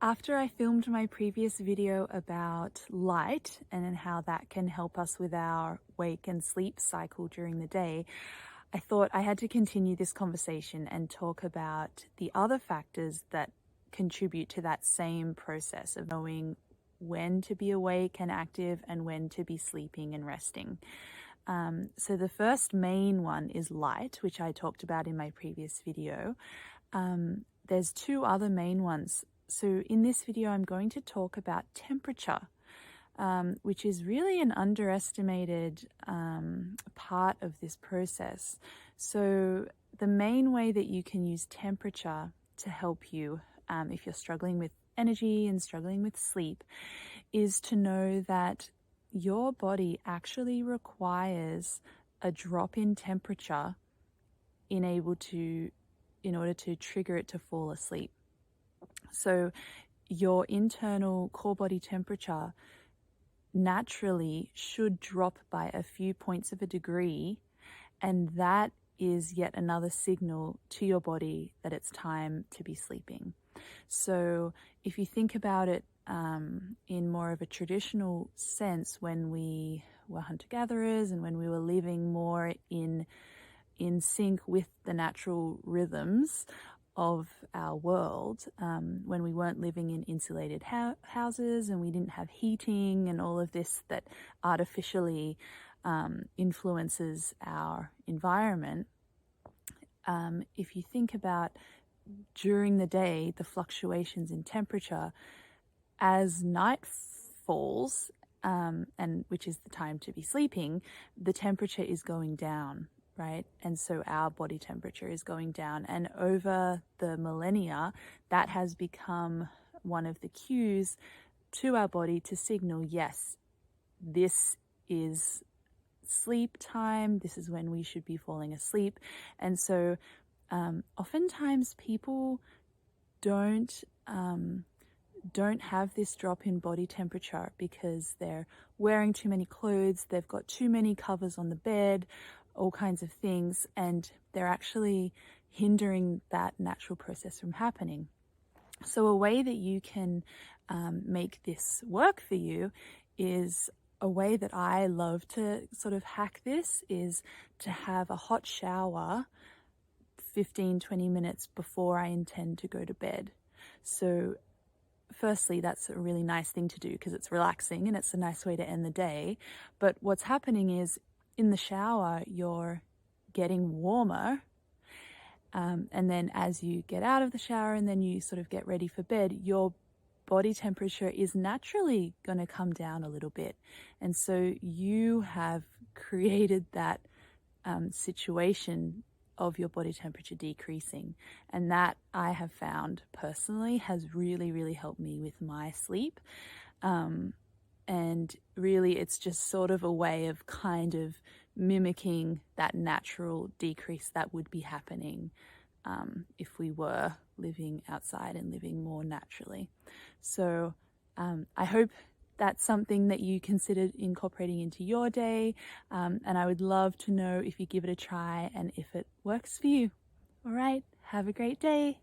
After I filmed my previous video about light and then how that can help us with our wake and sleep cycle during the day, I thought I had to continue this conversation and talk about the other factors that contribute to that same process of knowing when to be awake and active and when to be sleeping and resting. So the first main one is light, which I talked about in my previous video. There's two other main ones. So in this video, I'm going to talk about temperature, which is really an underestimated part of this process. So the main way that you can use temperature to help you if you're struggling with energy and struggling with sleep is to know that your body actually requires a drop in temperature in order to trigger it to fall asleep. So your internal core body temperature naturally should drop by a few points of a degree, and that is yet another signal to your body that it's time to be sleeping. So if you think about it in more of a traditional sense, when we were hunter-gatherers and when we were living more in sync with the natural rhythms of our world, when we weren't living in insulated houses and we didn't have heating and all of this that artificially influences our environment, if you think about during the day, the fluctuations in temperature, as night falls, and which is the time to be sleeping, the temperature is going down, right? And so our body temperature is going down. And over the millennia, that has become one of the cues to our body to signal, yes, this is sleep time. This is when we should be falling asleep. And so oftentimes people don't have this drop in body temperature because they're wearing too many clothes, they've got too many covers on the bed, all kinds of things, and they're actually hindering that natural process from happening. So a way that you can make this work for you is a way that I love to sort of hack this is to have a hot shower 15-20 minutes before I intend to go to bed. So firstly, that's a really nice thing to do because it's relaxing and it's a nice way to end the day. But what's happening is in the shower, you're getting warmer. And then as you get out of the shower and then you sort of get ready for bed, your body temperature is naturally going to come down a little bit. And so you have created that situation of your body temperature decreasing. And that I have found personally has really, really helped me with my sleep. And really it's just sort of a way of kind of mimicking that natural decrease that would be happening if we were living outside and living more naturally. So I hope that's something that you considered incorporating into your day. And I would love to know if you give it a try and if it works for you. All right, have a great day.